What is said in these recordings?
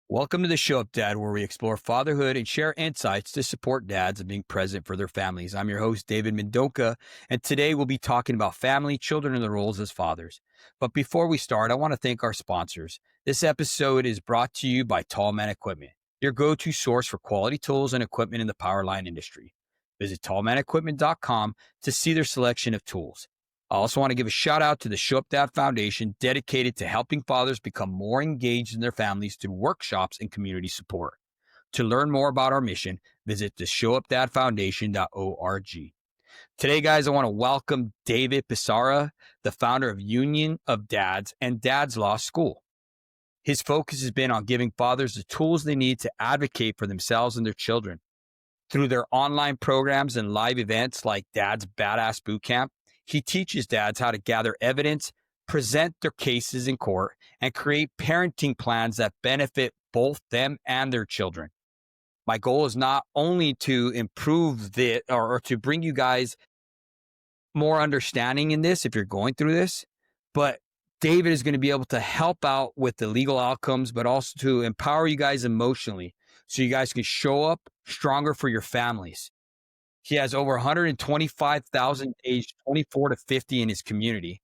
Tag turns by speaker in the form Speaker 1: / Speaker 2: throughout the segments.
Speaker 1: Welcome to the Show Up Dad, where we explore fatherhood and share insights to support dads in being present for their families. I'm your host, David Mendonca, and today we'll be talking about family, children, and their roles as fathers. But before we start, I want to thank our sponsors. This episode is brought to you by Tallman Equipment, your go-to source for quality tools and equipment in the power line industry. Visit tallmanequipment.com to see their selection of tools. I also want to give a shout out to the Show Up Dad Foundation, dedicated to helping fathers become more engaged in their families through workshops and community support. To learn more about our mission, visit the showupdadfoundation.org. Today, guys, I want to welcome David Pissarra, the founder of Union of Dads and Dad's Law School. His focus has been on giving fathers the tools they need to advocate for themselves and their children. Through their online programs and live events like Dad's Badass Bootcamp, he teaches dads how to gather evidence, present their cases in court, and create parenting plans that benefit both them and their children. My goal is not only to improve this or to bring you guys more understanding in this if you're going through this, but David is going to be able to help out with the legal outcomes, but also to empower you guys emotionally so you guys can show up stronger for your families. He has over 125,000 aged 24 to 50 in his community,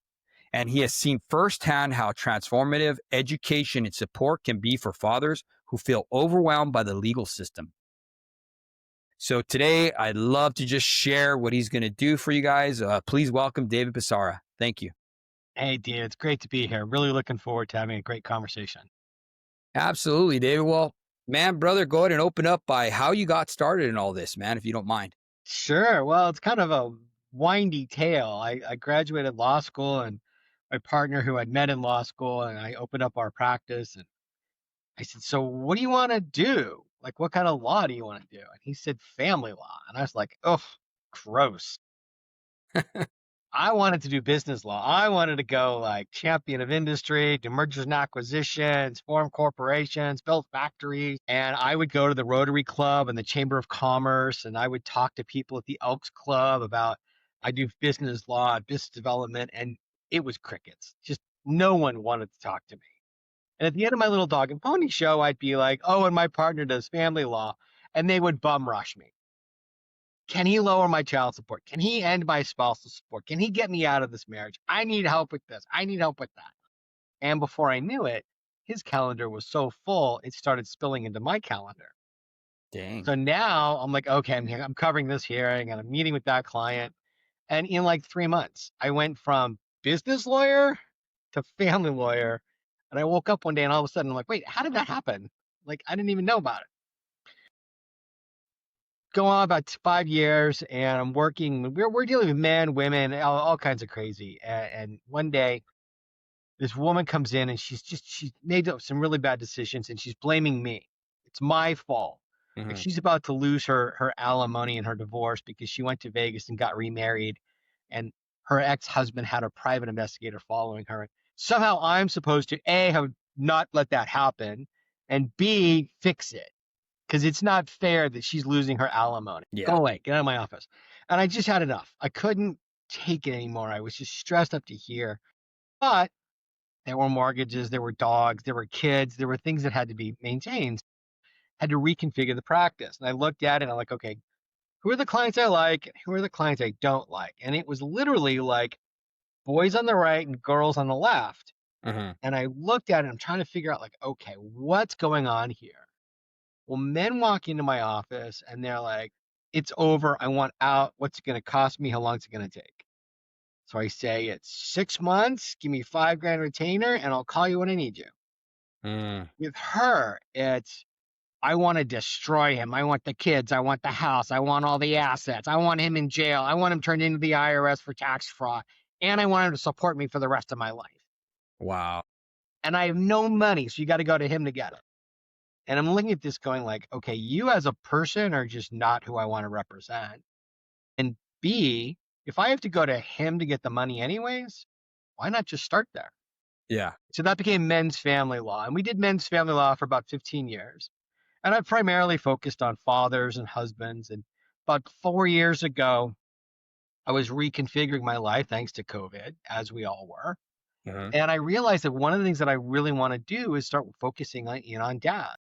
Speaker 1: and he has seen firsthand how transformative education and support can be for fathers who feel overwhelmed by the legal system. So today, I'd love to just share what he's going to do for you guys. Please welcome David Pissarra. Thank you.
Speaker 2: Hey, Dean, it's great to be here. Really looking forward to having a great conversation.
Speaker 1: Absolutely, David. Well, man, brother, go ahead and open up by how you got started in all this, man, if you don't mind.
Speaker 2: Sure. Well, it's kind of a windy tale. I graduated law school, and my partner who I'd met in law school, and I opened up our practice. And I said, "So what do you want to do? Like, what kind of law do you want to do?" And he said, "Family law." And I was like, "Oh, gross." I wanted to do business law. I wanted to go like champion of industry, do mergers and acquisitions, form corporations, build factories. And I would go to the Rotary Club and the Chamber of Commerce, and I would talk to people at the Elks Club about I do business law, business development, and it was crickets. Just no one wanted to talk to me. And at the end of my little dog and pony show, I'd be like, "Oh, and my partner does family law," and they would bum rush me. Can he lower my child support? Can he end my spousal support? Can he get me out of this marriage? I need help with this. I need help with that. And before I knew it, his calendar was so full, it started spilling into my calendar.
Speaker 1: Dang.
Speaker 2: So now I'm like, okay, I'm covering this hearing and I'm meeting with that client. And in like 3 months, I went from business lawyer to family lawyer. And I woke up one day and all of a sudden I'm like, wait, how did that happen? Like, I didn't even know about it. Go on about 5 years, and I'm working. We're dealing with men, women, all kinds of crazy. And one day, this woman comes in, and she's made some really bad decisions, and she's blaming me. It's my fault. Like, she's about to lose her alimony and her divorce because she went to Vegas and got remarried, and her ex-husband had a private investigator following her. Somehow, I'm supposed to A, have not let that happen, and B, fix it. Because it's not fair that she's losing her alimony.
Speaker 1: Yeah.
Speaker 2: Go away. Get out of my office. And I just had enough. I couldn't take it anymore. I was just stressed up to here. But there were mortgages, there were dogs, there were kids, there were things that had to be maintained. Had to reconfigure the practice. And I looked at it and I'm like, okay, who are the clients I like? Who are the clients I don't like? And it was literally like boys on the right and girls on the left. And I looked at it and I'm trying to figure out like, okay, what's going on here? Well, men walk into my office and they're like, "It's over. I want out. What's it going to cost me? How long is it going to take?" So I say, "It's 6 months. Give me $5,000 retainer and I'll call you when I need you." With her, it's, "I want to destroy him. I want the kids. I want the house. I want all the assets. I want him in jail. I want him turned into the IRS for tax fraud. And I want him to support me for the rest of my life.
Speaker 1: Wow.
Speaker 2: And I have no money, so you got to go to him to get it." And I'm looking at this going like, okay, you as a person are just not who I want to represent. And B, if I have to go to him to get the money anyways, why not just start there?
Speaker 1: Yeah.
Speaker 2: So that became men's family law. And we did men's family law for about 15 years. And I primarily focused on fathers and husbands. And about 4 years ago, I was reconfiguring my life thanks to COVID, as we all were. And I realized that one of the things that I really want to do is start focusing on dad.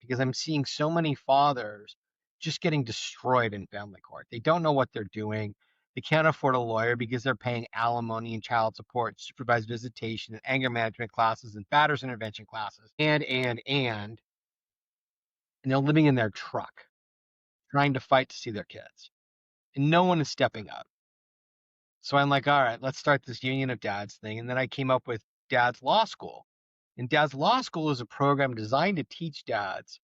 Speaker 2: because I'm seeing so many fathers just getting destroyed in family court. They don't know what they're doing. They can't afford a lawyer because they're paying alimony and child support, supervised visitation, and anger management classes, and batters intervention classes, and they're living in their truck trying to fight to see their kids. And no one is stepping up. So I'm like, all right, let's start this Union of Dads thing. And then I came up with Dad's Law School. And Dad's Law School is a program designed to teach dads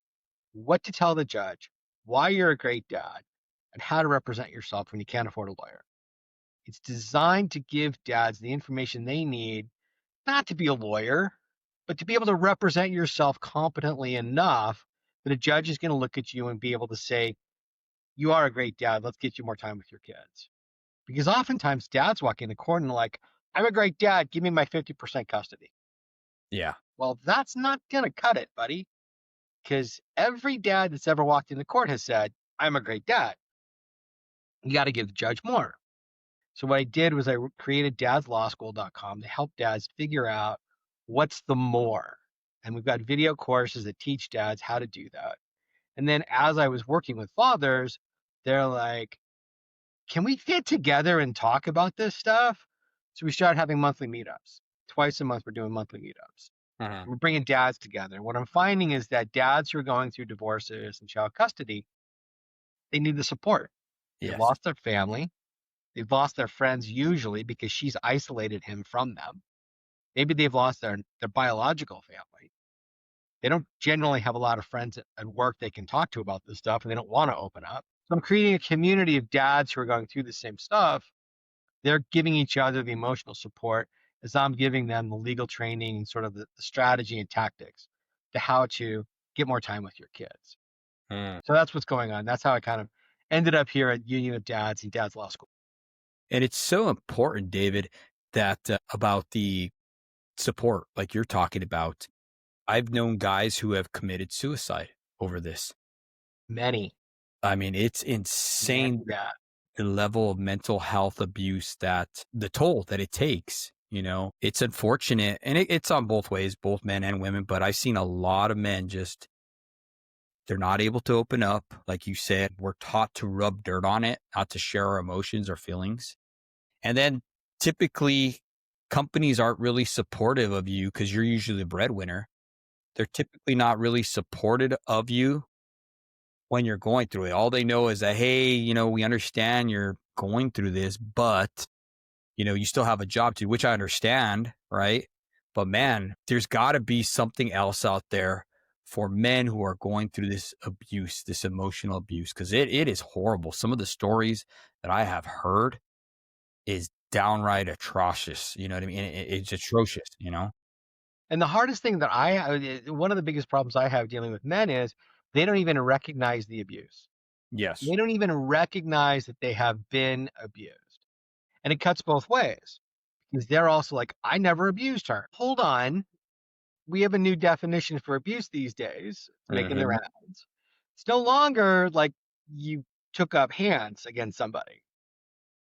Speaker 2: what to tell the judge, why you're a great dad, and how to represent yourself when you can't afford a lawyer. It's designed to give dads the information they need, not to be a lawyer, but to be able to represent yourself competently enough that a judge is going to look at you and be able to say, you are a great dad. Let's get you more time with your kids. Because oftentimes dads walk in the court and like, I'm a great dad. Give me my 50% custody.
Speaker 1: Yeah.
Speaker 2: Well, that's not going to cut it, buddy. Because every dad that's ever walked in the court has said, I'm a great dad. You got to give the judge more. So what I did was I created dadslawschool.com to help dads figure out what's the more. And we've got video courses that teach dads how to do that. And then as I was working with fathers, they're like, can we get together and talk about this stuff? So we started having monthly meetups. Twice a month, we're doing monthly meetups.
Speaker 1: Uh-huh.
Speaker 2: We're bringing dads together. What I'm finding is that dads who are going through divorces and child custody, they need the support. They've
Speaker 1: Yes.
Speaker 2: lost their family. They've lost their friends usually because she's isolated him from them. Maybe they've lost their biological family. They don't generally have a lot of friends at work they can talk to about this stuff, and they don't want to open up. So I'm creating a community of dads who are going through the same stuff. They're giving each other the emotional support as I'm giving them the legal training and sort of the strategy and tactics to how to get more time with your kids.
Speaker 1: Mm.
Speaker 2: So that's what's going on. That's how I kind of ended up here at Union of Dads and Dad's Law School.
Speaker 1: And it's so important, David, that about the support, like you're talking about. I've known guys who have committed suicide over this.
Speaker 2: Many.
Speaker 1: I mean, it's insane
Speaker 2: Yeah.
Speaker 1: the level of mental health abuse that the toll that it takes. You know, it's unfortunate, and it's on both ways, both men and women. But I've seen a lot of men just, they're not able to open up. Like you said, we're taught to rub dirt on it, not to share our emotions or feelings. And then typically companies aren't really supportive of you because you're usually the breadwinner. They're typically not really supportive of you when you're going through it. All they know is that, hey, you know, we understand you're going through this, but, you know, you still have a job to, which I understand, right? But man, there's got to be something else out there for men who are going through this abuse, this emotional abuse, because it is horrible. Some of the stories that I have heard is downright atrocious. You know what I mean? It's atrocious, you know?
Speaker 2: And the hardest thing that one of the biggest problems I have dealing with men is they don't even recognize the abuse.
Speaker 1: Yes.
Speaker 2: They don't even recognize that they have been abused. And it cuts both ways because they're also like, I never abused her. Hold on. We have a new definition for abuse these days. It's making the rounds. It's no longer like you took up hands against somebody.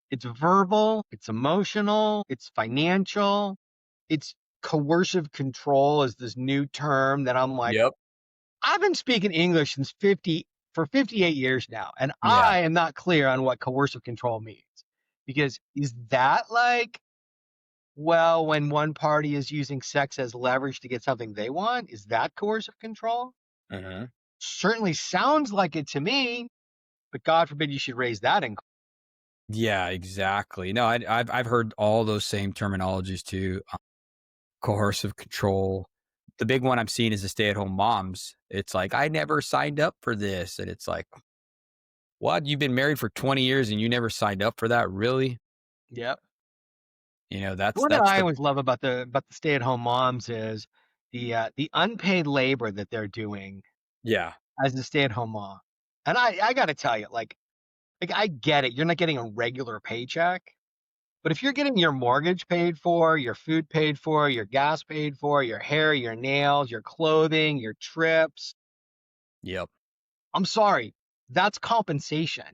Speaker 2: It's verbal, it's emotional, it's financial, it's coercive control is this new term that I'm like,
Speaker 1: Yep.
Speaker 2: I've been speaking English for 58 years now, and
Speaker 1: Yeah.
Speaker 2: I am not clear on what coercive control means. Because is that like, well, when one party is using sex as leverage to get something they want, is that coercive control?
Speaker 1: Mm-hmm.
Speaker 2: Certainly sounds like it to me, but God forbid you should raise that in.
Speaker 1: Yeah, exactly. No, I've heard all those same terminologies too. Coercive control. The big one I'm seeing is the stay-at-home moms. It's like, I never signed up for this. And it's like, what? You've been married for 20 years and you never signed up for that? Really?
Speaker 2: Yep.
Speaker 1: You know,
Speaker 2: What
Speaker 1: that's
Speaker 2: I
Speaker 1: the,
Speaker 2: always love about the stay-at-home moms is the unpaid labor that they're doing
Speaker 1: yeah.
Speaker 2: as a stay-at-home mom. And I got to tell you, like I get it. You're not getting a regular paycheck, but if you're getting your mortgage paid for, your food paid for, your gas paid for, your hair, your nails, your clothing, your trips,
Speaker 1: Yep.
Speaker 2: I'm sorry, that's compensation.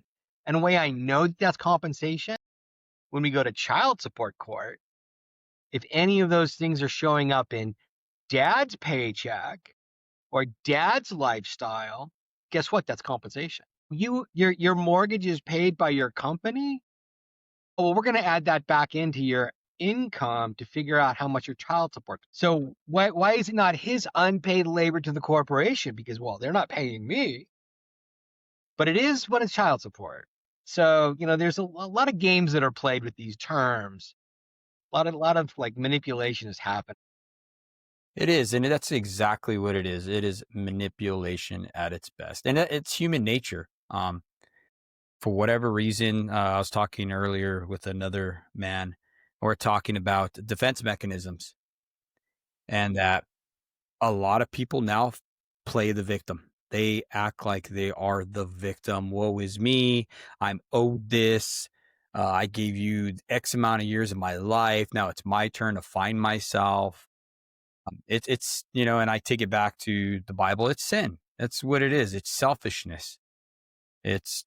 Speaker 2: And the way I know that's compensation, when we go to child support court, if any of those things are showing up in dad's paycheck, Or dad's lifestyle, guess what? That's compensation. Your mortgage is paid by your company. Oh, well, we're going to add that back into your income to figure out how much your child support. So why is it not his unpaid labor to the corporation? Because, well, they're not paying me, but it is when it's child support. So, there's a lot of games that are played with these terms. A lot of like manipulation has happened.
Speaker 1: It is, and that's exactly what it is. It is manipulation at its best, and it's human nature. For whatever reason, I was talking earlier with another man. We're talking about defense mechanisms, and that a lot of people now play the victim. They act like they are the victim. Woe is me. I'm owed this. I gave you X amount of years of my life. Now it's my turn to find myself. It's and I take it back to the Bible. It's sin. That's what it is. It's selfishness. It's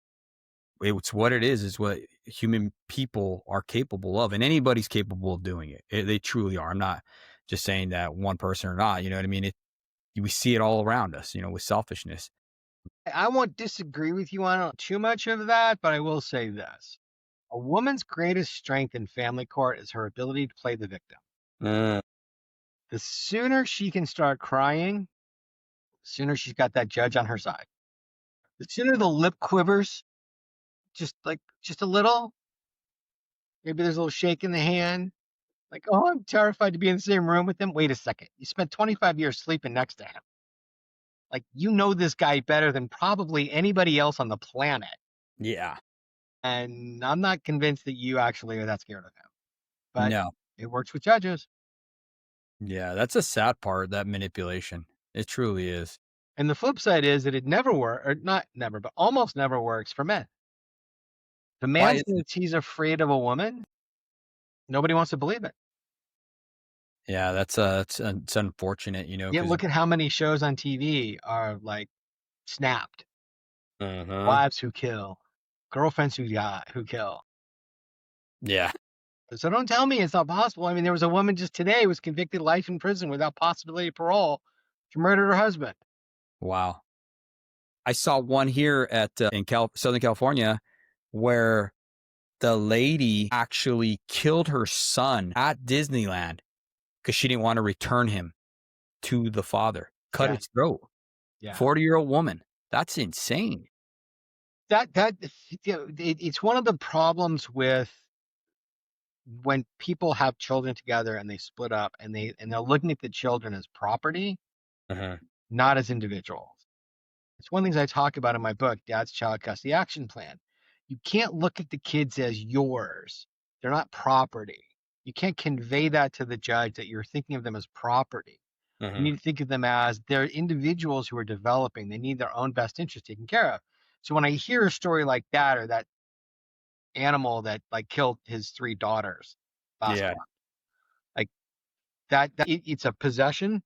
Speaker 1: it's what it is what human people are capable of, and anybody's capable of doing it. They truly are. I'm not just saying that one person or not. You know what I mean? We see it all around us. With selfishness.
Speaker 2: I won't disagree with you on too much of that, but I will say this. A woman's greatest strength in family court is her ability to play the victim.
Speaker 1: Mm.
Speaker 2: The sooner she can start crying, the sooner she's got that judge on her side. The sooner the lip quivers, just a little, maybe there's a little shake in the hand, like, oh, I'm terrified to be in the same room with him. Wait a second. You spent 25 years sleeping next to him. Like, this guy better than probably anybody else on the planet.
Speaker 1: Yeah.
Speaker 2: And I'm not convinced that you actually are that scared of him. But
Speaker 1: No.
Speaker 2: it works with judges.
Speaker 1: Yeah, that's a sad part, that manipulation. It truly is.
Speaker 2: And the flip side is that it never works, or not never, but almost never works for men. The
Speaker 1: Why
Speaker 2: man
Speaker 1: is it?
Speaker 2: says he's afraid of a woman. Nobody wants to believe it.
Speaker 1: Yeah, it's unfortunate,
Speaker 2: Yet
Speaker 1: because
Speaker 2: look at how many shows on TV are like snapped.
Speaker 1: uh
Speaker 2: Wives who kill, girlfriends who kill.
Speaker 1: yeah.
Speaker 2: So don't tell me it's not possible. I mean, there was a woman just today who was convicted life in prison without possibility of parole. She murdered her husband.
Speaker 1: Wow. I saw one here at in Southern California where the lady actually killed her son at Disneyland because she didn't want to return him to the father. Cut
Speaker 2: Yeah,
Speaker 1: his throat.
Speaker 2: yeah.
Speaker 1: 40-year-old woman. That's insane.
Speaker 2: It's one of the problems with when people have children together and they split up and they're looking at the children as property,
Speaker 1: Uh-huh.
Speaker 2: not as individuals. It's one of the things I talk about in my book, Dad's Child Custody Action Plan. You can't look at the kids as yours. They're not property. You can't convey that to the judge that you're thinking of them as property. You
Speaker 1: Uh-huh.
Speaker 2: need to think of them as they're individuals who are developing. They need their own best interest taken care of. So when I hear a story like that, or that animal that like killed his three daughters last
Speaker 1: Yeah.
Speaker 2: month, like it's a possession,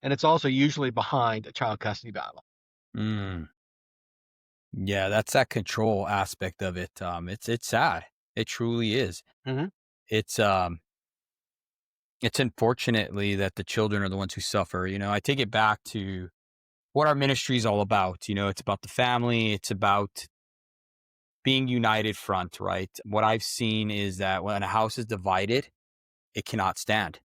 Speaker 2: and it's also usually behind a child custody battle.
Speaker 1: Mm. Yeah, that's that control aspect of it. It's sad. It truly is.
Speaker 2: Mm-hmm.
Speaker 1: It's it's unfortunately that the children are the ones who suffer. I take it back to what our ministry is all about. It's about the family. It's about being united front, right? What I've seen is that when a house is divided, it cannot stand.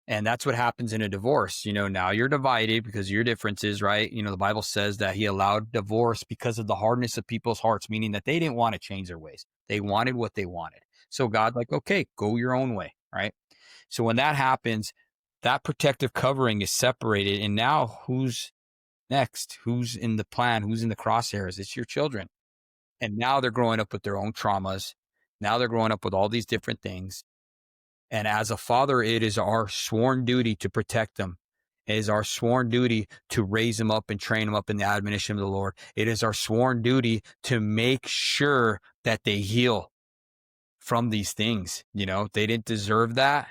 Speaker 1: And that's what happens in a divorce. Now you're divided because of your differences, right? The Bible says that he allowed divorce because of the hardness of people's hearts, meaning that they didn't want to change their ways. They wanted what they wanted. So God, like, okay, go your own way, right? So when that happens, that protective covering is separated. And now who's next? Who's in the plan? Who's in the crosshairs? It's your children. And now they're growing up with their own traumas. Now they're growing up with all these different things. And as a father, it is our sworn duty to protect them. It is our sworn duty to raise them up and train them up in the admonition of the Lord. It is our sworn duty to make sure that they heal from these things. They didn't deserve that,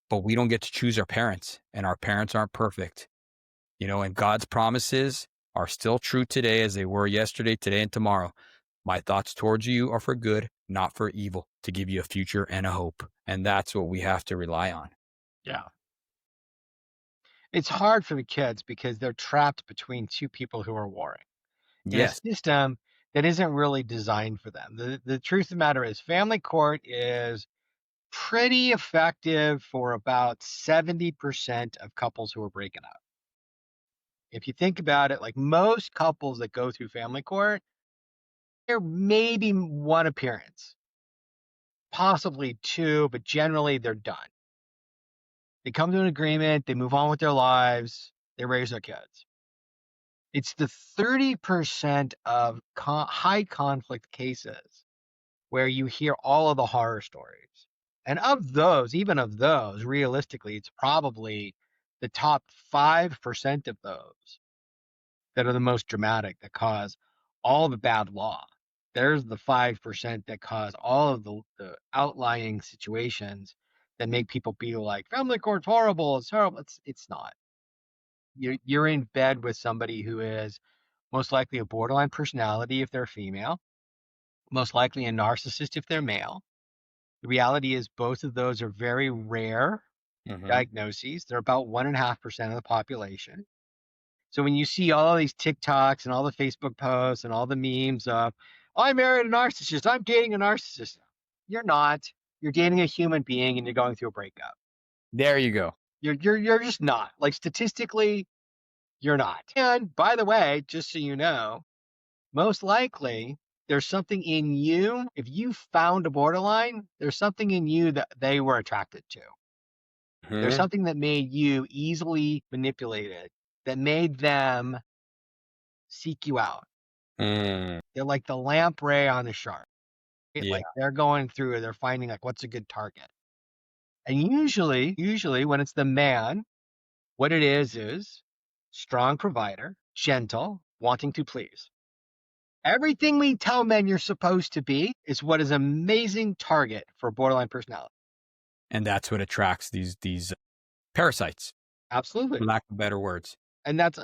Speaker 1: but we don't get to choose our parents, and our parents aren't perfect. And God's promises are still true today as they were yesterday, today, and tomorrow. My thoughts towards you are for good, not for evil, to give you a future and a hope. And that's what we have to rely on.
Speaker 2: Yeah. It's hard for the kids because they're trapped between two people who are warring in a
Speaker 1: Yes.
Speaker 2: system that isn't really designed for them. The truth of the matter is family court is pretty effective for about 70% of couples who are breaking up. If you think about it, like most couples that go through family court, there may be one appearance, possibly two, but generally they're done. They come to an agreement, they move on with their lives, they raise their kids. It's the 30% of high conflict cases where you hear all of the horror stories. And of those, even of those, realistically, it's probably the top 5% of those that are the most dramatic, that cause all the bad law. There's the 5% that cause all of the outlying situations that make people be like, family court's horrible, it's horrible. It's not. You're in bed with somebody who is most likely a borderline personality if they're female, most likely a narcissist if they're male. The reality is both of those are very rare
Speaker 1: Hmm.
Speaker 2: diagnoses. They're about 1.5% of the population. So when you see all these TikToks and all the Facebook posts and all the memes of, I married a narcissist, I'm dating a narcissist. You're not. You're dating a human being and you're going through a breakup.
Speaker 1: There you go.
Speaker 2: You're just not. Like statistically, you're not. And by the way, just so you know, most likely there's something in you. If you found a borderline, there's something in you that they were attracted to. There's
Speaker 1: Hmm.
Speaker 2: something that made you easily manipulated, that made them seek you out.
Speaker 1: Mm.
Speaker 2: They're like the lamprey on the shark. Right?
Speaker 1: Yeah.
Speaker 2: Like they're going through, they're finding like what's a good target. And usually when it's the man, what it is strong provider, gentle, wanting to please. Everything we tell men you're supposed to be is what is an amazing target for borderline personality.
Speaker 1: And that's what attracts these parasites, for
Speaker 2: Absolutely.
Speaker 1: lack of better words.
Speaker 2: And that's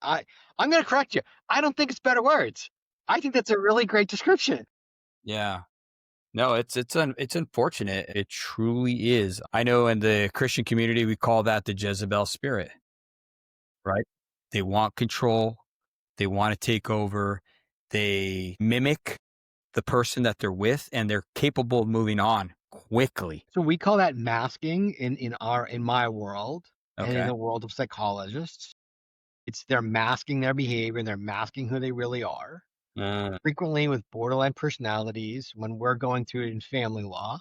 Speaker 2: I'm going to correct you. I don't think it's better words. I think that's a really great description.
Speaker 1: Yeah. No, it's unfortunate. It truly is. I know in the Christian community we call that the Jezebel spirit, right? They want control, they want to take over, they mimic the person that they're with, and they're capable of moving on quickly.
Speaker 2: So we call that masking in my world and in
Speaker 1: Okay.
Speaker 2: the world of psychologists. It's they're masking their behavior and they're masking who they really are.
Speaker 1: Mm.
Speaker 2: Frequently with borderline personalities, when we're going through it in family law,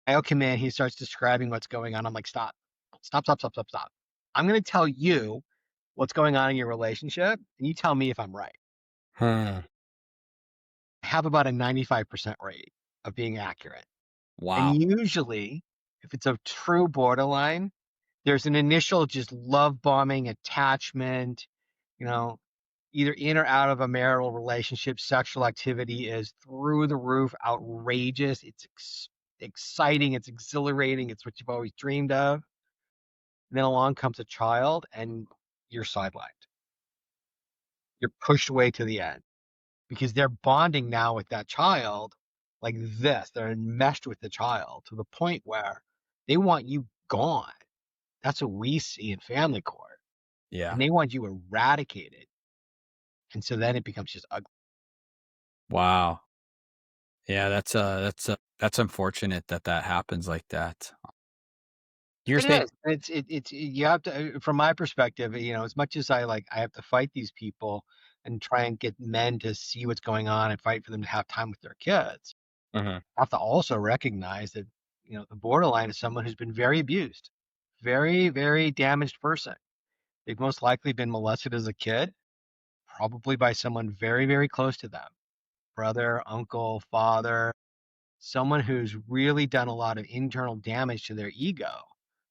Speaker 2: I'll come in, he starts describing what's going on. I'm like, stop, stop, stop, stop, stop, stop. I'm going to tell you what's going on in your relationship, and you tell me if I'm right.
Speaker 1: Hmm.
Speaker 2: I have about a 95% rate of being accurate. And
Speaker 1: Wow.
Speaker 2: usually, if it's a true borderline, there's an initial just love bombing, attachment, you know, either in or out of a marital relationship. Sexual activity is through the roof, outrageous. It's exciting, it's exhilarating, it's what you've always dreamed of. And then along comes a child, and you're sidelined. You're pushed away to the end because they're bonding now with that child like this. They're enmeshed with the child to the point where they want you gone. That's what we see in family court.
Speaker 1: Yeah.
Speaker 2: And they want you eradicated. And so then it becomes just ugly.
Speaker 1: Wow. Yeah, that's unfortunate that that happens like that. You're
Speaker 2: It
Speaker 1: saying.
Speaker 2: is. It's you have to from my perspective, as much as I have to fight these people and try and get men to see what's going on and fight for them to have time with their kids.
Speaker 1: Mhm.
Speaker 2: I have to also recognize that, the borderline is someone who's been very abused, very, very damaged person. They've most likely been molested as a kid, probably by someone very, very close to them, brother, uncle, father, someone who's really done a lot of internal damage to their ego,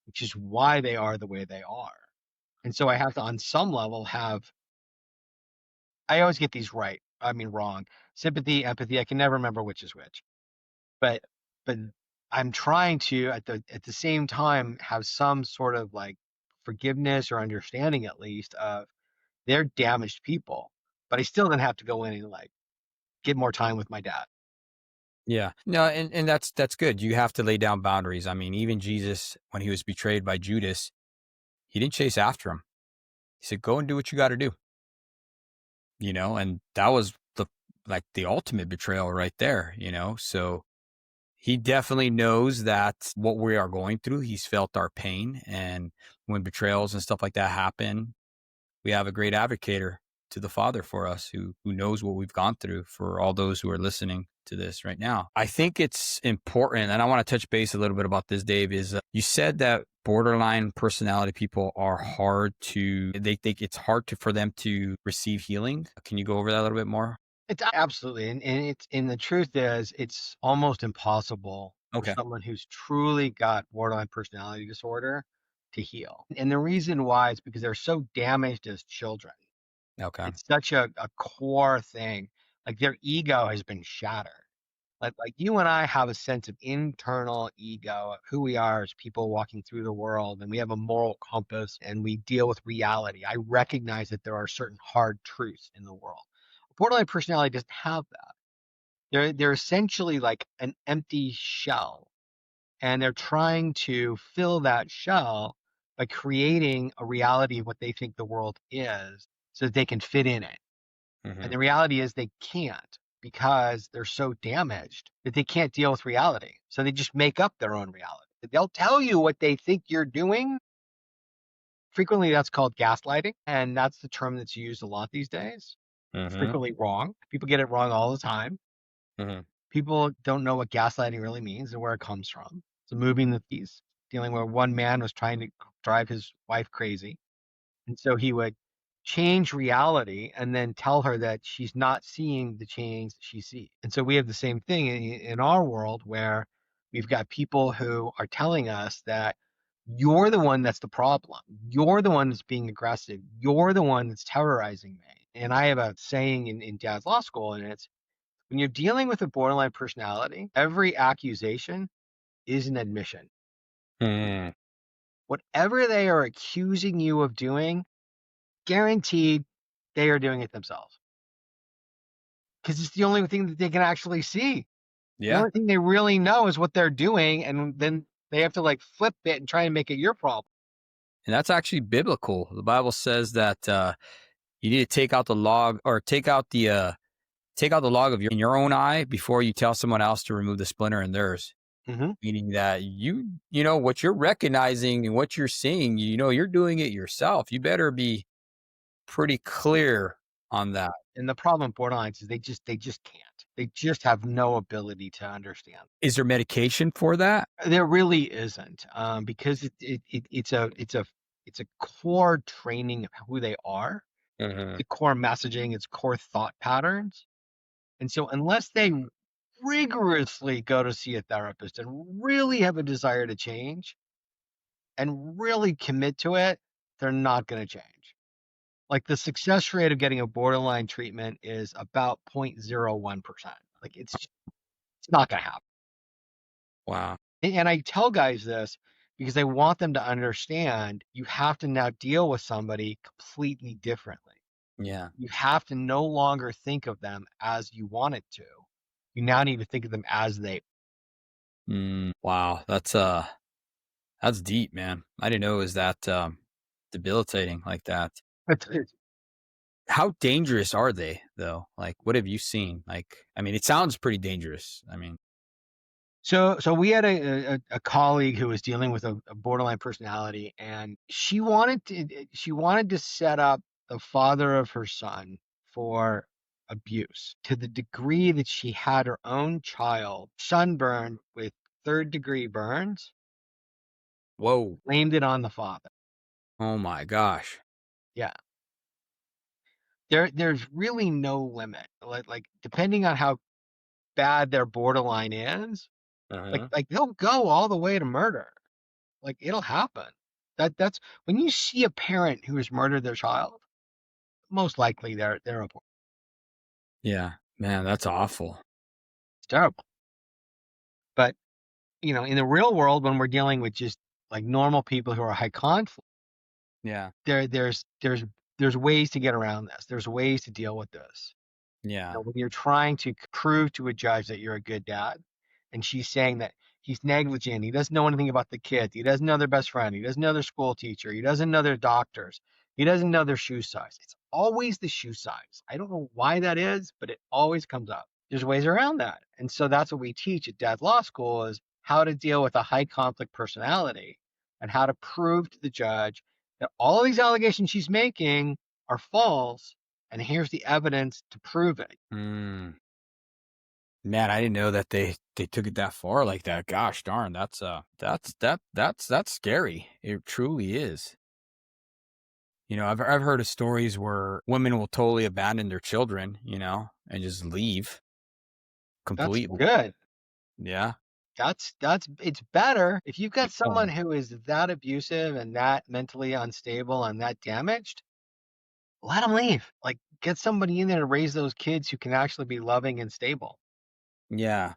Speaker 2: which is why they are the way they are. And so I have to, on some level, I always get these right. I mean, wrong. Sympathy, empathy. I can never remember which is which. But, but I'm trying to, at the same time, have some sort of like forgiveness or understanding, at least, of they're damaged people. But I still then have to go in and like get more time with my dad.
Speaker 1: Yeah. No, and that's good. You have to lay down boundaries. I mean, even Jesus, when he was betrayed by Judas, He didn't chase after him. He said, go and do what you got to do, and that was the ultimate betrayal right there, So he definitely knows that what we are going through, he's felt our pain. And when betrayals and stuff like that happen, we have a great advocator to the Father for us who knows what we've gone through, for all those who are listening to this right now. I think it's important, and I want to touch base a little bit about this, Dave, is you said that borderline personality people are they think it's hard for them to receive healing. Can you go over that a little bit more?
Speaker 2: It's absolutely, and the truth is, it's almost impossible for
Speaker 1: Okay.
Speaker 2: someone who's truly got borderline personality disorder to heal. And the reason why is because they're so damaged as children.
Speaker 1: Okay.
Speaker 2: It's such a core thing. Like their ego has been shattered. Like you and I have a sense of internal ego of who we are as people walking through the world, and we have a moral compass and we deal with reality. I recognize that there are certain hard truths in the world. Borderline personality doesn't have that. They're essentially like an empty shell, and they're trying to fill that shell by creating a reality of what they think the world is so that they can fit in it. And
Speaker 1: Mm-hmm.
Speaker 2: the reality is they can't, because they're so damaged that they can't deal with reality. So they just make up their own reality. They'll tell you what they think you're doing. Frequently, that's called gaslighting. And that's the term that's used a lot these days.
Speaker 1: Mm-hmm.
Speaker 2: Frequently wrong. People get it wrong all the time.
Speaker 1: Mm-hmm.
Speaker 2: People don't know what gaslighting really means and where it comes from. So moving the piece, dealing where one man was trying to drive his wife crazy. And so he would change reality and then tell her that she's not seeing the change that she sees. And so we have the same thing in our world, where we've got people who are telling us that you're the one that's the problem. You're the one that's being aggressive. You're the one that's terrorizing me. And I have a saying in Dad's Law School, and it's, when you're dealing with a borderline personality, every accusation is an admission.
Speaker 1: Mm-hmm.
Speaker 2: Whatever they are accusing you of doing, guaranteed they are doing it themselves, because it's the only thing that they can actually see. The
Speaker 1: Yeah.
Speaker 2: only thing they really know is what they're doing, and then they have to like flip it and try and make it your problem.
Speaker 1: And that's actually biblical. The Bible says that you need to take out the log, or take out the log of in your own eye before you tell someone else to remove the splinter in theirs.
Speaker 2: Mm-hmm.
Speaker 1: Meaning that what you're recognizing and what you're seeing, you're doing it yourself. You better be pretty clear on that.
Speaker 2: And the problem with borderlines is they just can't. They just have no ability to understand.
Speaker 1: Is there medication for that?
Speaker 2: There really isn't, because it's a core training of who they are,
Speaker 1: Mm-hmm.
Speaker 2: the core messaging, its core thought patterns. And so unless they rigorously go to see a therapist and really have a desire to change and really commit to it, they're not going to change. Like the success rate of getting a borderline treatment is about 0.01%. Like it's not going to happen.
Speaker 1: Wow.
Speaker 2: And I tell guys this because I want them to understand you have to now deal with somebody completely differently.
Speaker 1: Yeah.
Speaker 2: You have to no longer think of them as you wanted to. You now need to think of them as they.
Speaker 1: Wow. That's deep, man. I didn't know it was that debilitating like that. How dangerous are they though? Like, what have you seen? Like, I mean, it sounds pretty dangerous. I mean,
Speaker 2: So we had a colleague who was dealing with a borderline personality, and she wanted to set up the father of her son for abuse, to the degree that she had her own child sunburned with third-degree burns,
Speaker 1: whoa.
Speaker 2: blamed it on the father.
Speaker 1: Oh my gosh.
Speaker 2: Yeah. There's really no limit. Like depending on how bad their borderline is, like
Speaker 1: Uh-huh.
Speaker 2: like they'll go all the way to murder. Like it'll happen. That's when you see a parent who has murdered their child, most likely they're a,
Speaker 1: Yeah, man, that's awful.
Speaker 2: it's terrible. But in the real world, when we're dealing with just like normal people who are high conflict,
Speaker 1: Yeah.
Speaker 2: there's ways to get around this. There's ways to deal with this.
Speaker 1: Yeah.
Speaker 2: When you're trying to prove to a judge that you're a good dad, and she's saying that He's negligent. He doesn't know anything about the kids. He doesn't know their best friend. He doesn't know their school teacher. He doesn't know their doctors. He doesn't know their shoe size. It's always the shoe size. I don't know why that is, but it always comes up. There's ways around that. And so that's what we teach at Dad's Law School is how to deal with a high conflict personality and how to prove to the judge that all of these allegations she's making are false. And here's the evidence to prove it.
Speaker 1: Mm. Man, I didn't know that they took it that far like that. Gosh darn, that's scary. It truly is. You know, I've heard of stories where women will totally abandon their children, you know, and just leave
Speaker 2: That's
Speaker 1: completely.
Speaker 2: good.
Speaker 1: Yeah.
Speaker 2: That's it's better if you've got someone who is that abusive and that mentally unstable and that damaged, let them leave. Like get somebody in there to raise those kids who can actually be loving and stable.
Speaker 1: Yeah.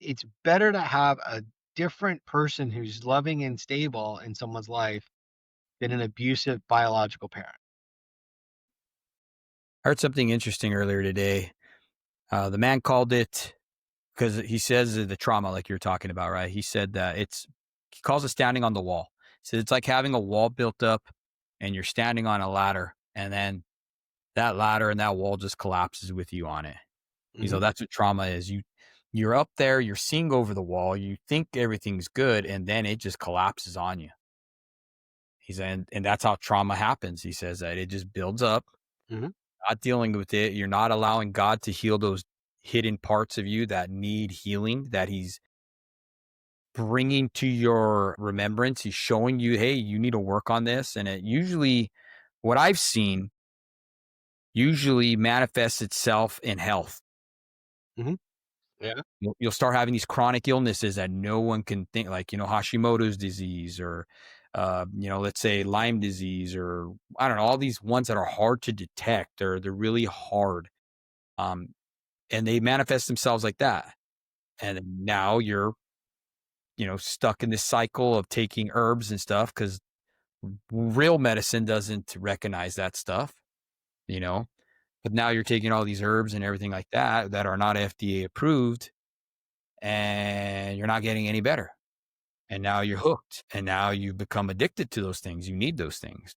Speaker 2: It's better to have a different person who's loving and stable in someone's life than an abusive biological parent.
Speaker 1: I heard something interesting earlier today. The man called it, because he says the trauma, like you're talking about, right? He said that he calls it standing on the wall. He said it's like having a wall built up and you're standing on a ladder, and then that ladder and that wall just collapses with you on it. So that's what trauma is. You're up there, you're seeing over the wall, you think everything's good, and then it just collapses on you. He said, and that's how trauma happens. He says that it just builds up.
Speaker 2: Mhm.
Speaker 1: Not dealing with it. You're not allowing God to heal those hidden parts of you that need healing, that He's bringing to your remembrance. He's showing you, hey, you need to work on this. And it usually, what I've seen, usually manifests itself in health.
Speaker 2: Mhm. Yeah.
Speaker 1: You'll start having these chronic illnesses that no one can think, like, you know, Hashimoto's disease or, you know, let's say Lyme disease, or I don't know, all these ones that are hard to detect. They're really hard. And they manifest themselves like that. And now you're, you know, stuck in this cycle of taking herbs and stuff because real medicine doesn't recognize that stuff, you know. But now you're taking all these herbs and everything like that that are not FDA approved, and you're not getting any better. And now you're hooked, and now you become addicted to those things. You need those things.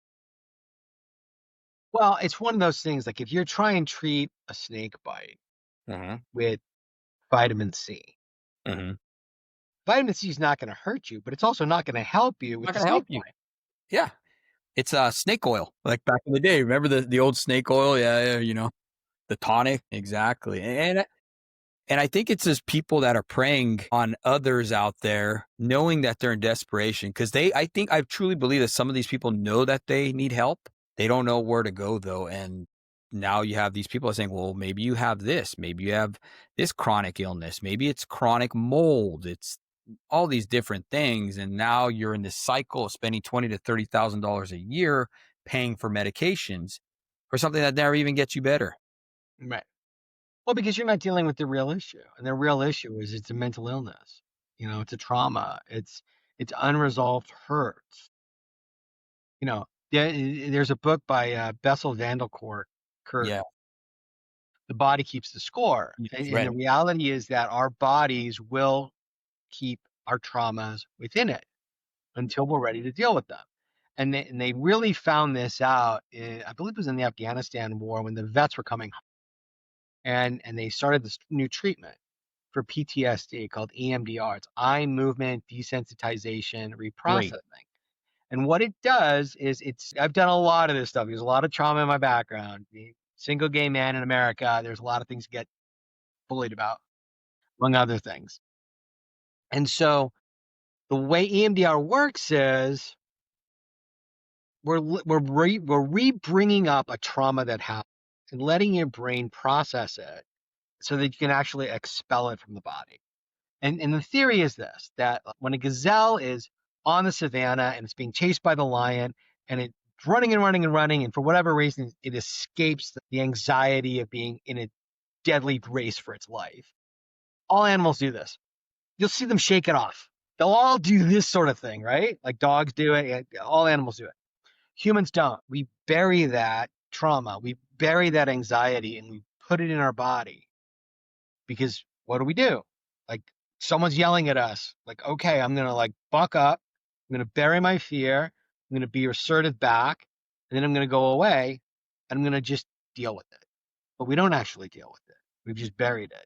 Speaker 2: Well, it's one of those things like if you're trying to treat a snake bite
Speaker 1: Mm-hmm.
Speaker 2: with vitamin C,
Speaker 1: Mm-hmm.
Speaker 2: vitamin C is not going to hurt you, but it's also not going to help you with
Speaker 1: Not
Speaker 2: the
Speaker 1: gonna help
Speaker 2: snake
Speaker 1: you.
Speaker 2: bite.
Speaker 1: Yeah, it's snake oil, like back in the day. Remember the old snake oil? Yeah, you know, the tonic, exactly. And I think it's just people that are preying on others out there, knowing that they're in desperation. Because I truly believe that some of these people know that they need help. They don't know where to go, though. And now you have these people saying, well, maybe you have this. Maybe you have this chronic illness. Maybe it's chronic mold. It's all these different things. And now you're in this cycle of spending $20,000 to $30,000 a year paying for medications for something that never even gets you better.
Speaker 2: Right. Well, because you're not dealing with the real issue, and the real issue is it's a mental illness. You know, it's a trauma. It's unresolved hurts. You know, there's a book by Bessel van der Kurt,
Speaker 1: Yeah.
Speaker 2: The Body Keeps the Score, and
Speaker 1: Right.
Speaker 2: the reality is that our bodies will keep our traumas within it until we're ready to deal with them. And they really found this out. I believe it was in the Afghanistan war when the vets were coming, and they started this new treatment for PTSD called EMDR. It's eye movement desensitization
Speaker 1: Great.
Speaker 2: reprocessing. And what it does is I've done a lot of this stuff. There's a lot of trauma in my background. Being single gay man in America, there's a lot of things to get bullied about, among other things. And so the way EMDR works is we're re-bringing up a trauma that happened and letting your brain process it so that you can actually expel it from the body. And the theory is this, that when a gazelle is on the savannah and it's being chased by the lion and it's running and running and running, and for whatever reason, it escapes the anxiety of being in a deadly race for its life. All animals do this. You'll see them shake it off. They'll all do this sort of thing, right? Like dogs do it. All animals do it. Humans don't. We bury that trauma. We bury that anxiety and we put it in our body because what do? Like someone's yelling at us. Like, okay, I'm gonna like buck up. I'm gonna bury my fear. I'm gonna be assertive back, and then I'm gonna go away, and I'm gonna just deal with it. But we don't actually deal with it. We've just buried it.